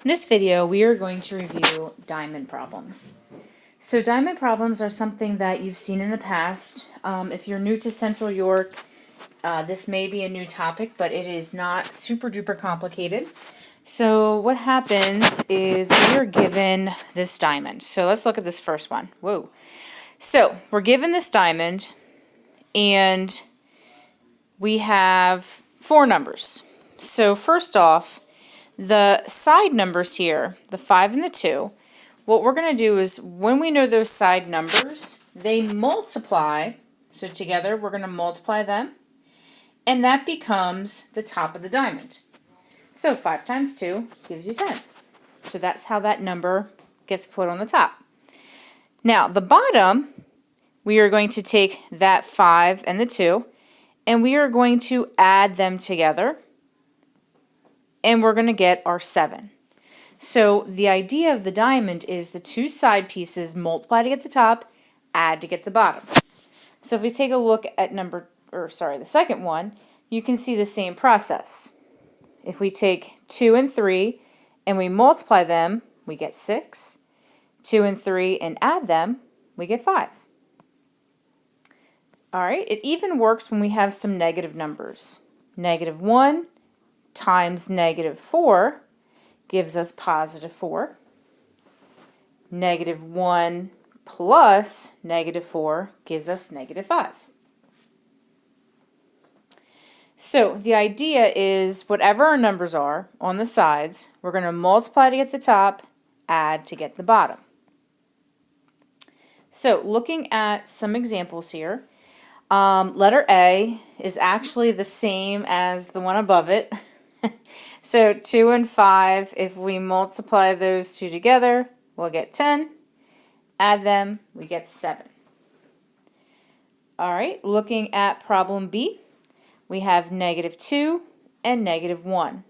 In this video, we are going to review diamond problems. So diamond problems are something that you've seen in the past. If you're new to Central York, this may be a new topic, but it is not super duper complicated. So what happens is we are given this diamond. So let's look at this first one. Whoa. So we're given this diamond and we have four numbers. So first off, the side numbers here, the 5 and the 2, what we're going to do is when we know those side numbers, they multiply. So together we're going to multiply them, and that becomes the top of the diamond. So 5 times 2 gives you 10. So that's how that number gets put on the top. Now the bottom, we are going to take that 5 and the 2, and we are going to add them together, and we're going to get our 7. So the idea of the diamond is the two side pieces multiply to get the top, add to get the bottom. So if we take a look at the second one, you can see the same process. If we take 2 and 3 and we multiply them, we get 6. 2 and 3 and add them, we get 5. Alright, it even works when we have some negative numbers. -1 times -4 gives us +4. -1 plus -4 gives us -5. So the idea is whatever our numbers are on the sides, we're going to multiply to get the top, add to get the bottom. So looking at some examples here, letter A is actually the same as the one above it. So 2 and 5, if we multiply those two together, we'll get 10. Add them, we get 7. Alright, looking at problem B, we have -2 and -1.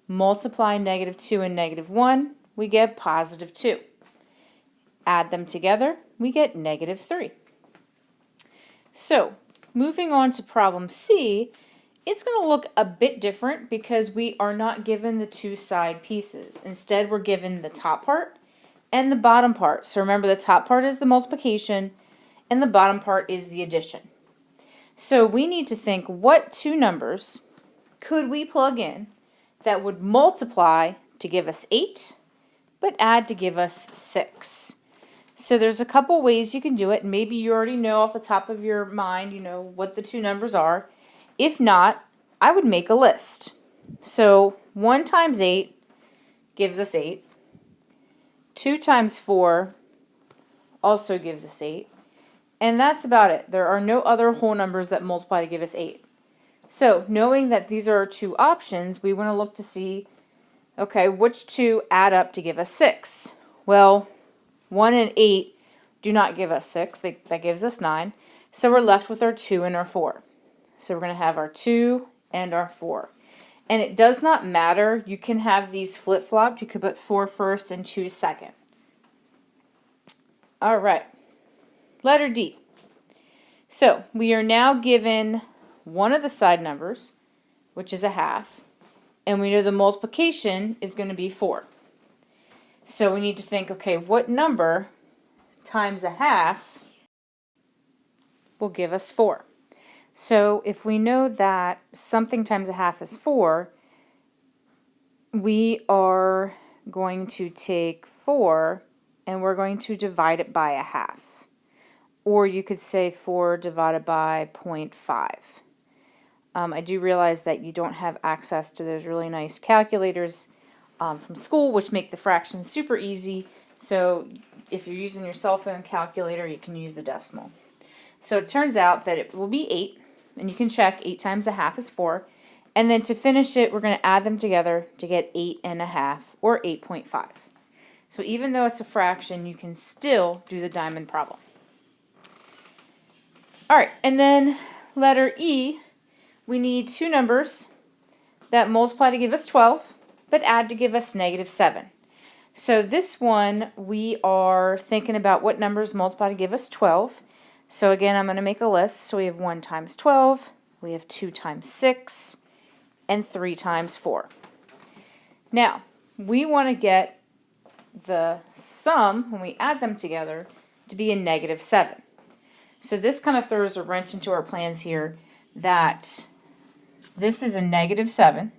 Multiply -2 and -1, we get +2. Add them together, we get -3. So, moving on to problem C, it's going to look a bit different because we are not given the two side pieces. Instead, we're given the top part and the bottom part. So remember, the top part is the multiplication and the bottom part is the addition. So we need to think, what two numbers could we plug in that would multiply to give us 8 but add to give us 6? So there's a couple ways you can do it. Maybe you already know off the top of your mind, you know, what the two numbers are. If not, I would make a list. So 1 times 8 gives us 8. 2 times 4 also gives us 8. And that's about it. There are no other whole numbers that multiply to give us 8. So knowing that these are our two options, we want to look to see, okay, which two add up to give us 6? Well, 1 and 8 do not give us 6. That gives us 9. So we're left with our 2 and our 4. So we're going to have our 2 and our 4. And it does not matter. You can have these flip-flopped. You could put 4 first and 2 second. All right. Letter D. So we are now given one of the side numbers, which is a half. And we know the multiplication is going to be 4. So we need to think, okay, what number times a half will give us 4? So if we know that something times a half is 4, we are going to take 4 and we're going to divide it by a half. Or you could say 4 divided by 0.5. I do realize that you don't have access to those really nice calculators from school, which make the fractions super easy. So if you're using your cell phone calculator, you can use the decimal. So it turns out that it will be 8, and you can check 8 times a half is 4. And then to finish it, we're going to add them together to get 8.5 or 8.5. So even though it's a fraction, you can still do the diamond problem. Alright, and then letter E, we need two numbers that multiply to give us 12, but add to give us -7. So this one, we are thinking about what numbers multiply to give us 12. So again, I'm going to make a list. So we have 1 times 12, we have 2 times 6, and 3 times 4. Now, we want to get the sum, when we add them together, to be a -7. So this kind of throws a wrench into our plans here, that this is a -7.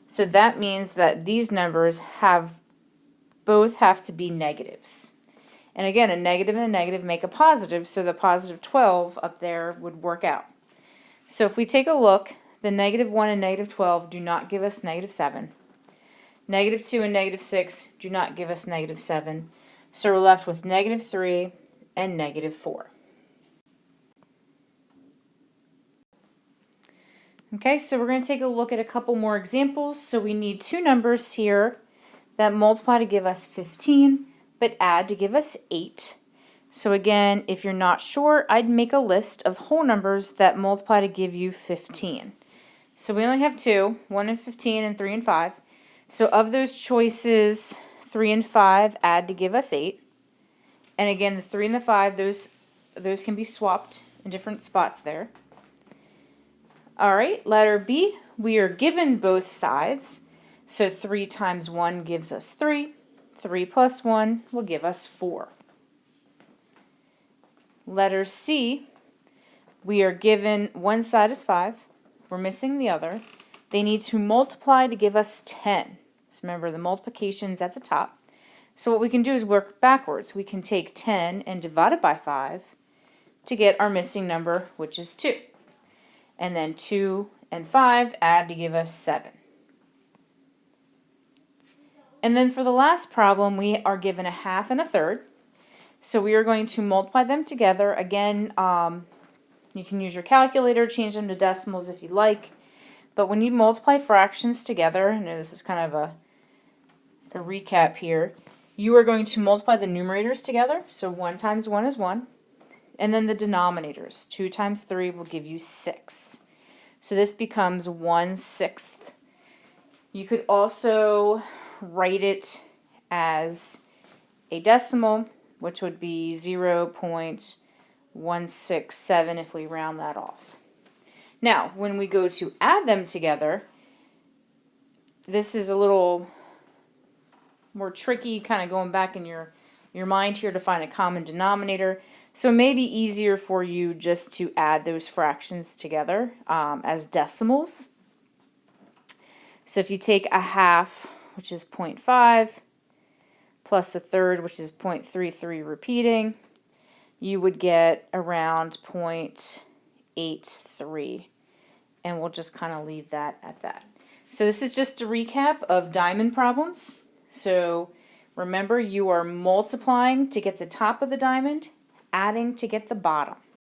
So that means that these numbers both have to be negatives. And again, a negative and a negative make a positive, so the positive 12 up there would work out. So if we take a look, the -1 and -12 do not give us -7. -2 and -6 do not give us -7. So we're left with -3 and -4. Okay, so we're going to take a look at a couple more examples. So we need two numbers here that multiply to give us 15, but add to give us 8. So again, if you're not sure, I'd make a list of whole numbers that multiply to give you 15. So we only have two, 1 and 15 and 3 and 5. So of those choices, 3 and 5 add to give us 8. And again, the 3 and the 5, those can be swapped in different spots there. All right, letter B, we are given both sides. So 3 times 1 gives us 3. 3 plus 1 will give us 4. Letter C, we are given one side is 5. We're missing the other. They need to multiply to give us 10. So remember, the multiplication's at the top. So what we can do is work backwards. We can take 10 and divide it by 5 to get our missing number, which is 2. And then 2 and 5 add to give us 7. And then for the last problem, we are given a half and a third. So we are going to multiply them together. Again, you can use your calculator, change them to decimals if you like. But when you multiply fractions together, I know this is kind of a recap here, you are going to multiply the numerators together. So 1 times 1 is 1. And then the denominators, 2 times 3 will give you 6. So this becomes 1/6. You could also write it as a decimal, which would be 0.167 if we round that off. Now, when we go to add them together, this is a little more tricky, kind of going back in your mind here to find a common denominator. So it may be easier for you just to add those fractions together as decimals. So if you take a half, which is 0.5, plus a third, which is 0.33 repeating, you would get around 0.83. And we'll just kind of leave that at that. So this is just a recap of diamond problems. So remember, you are multiplying to get the top of the diamond, adding to get the bottom.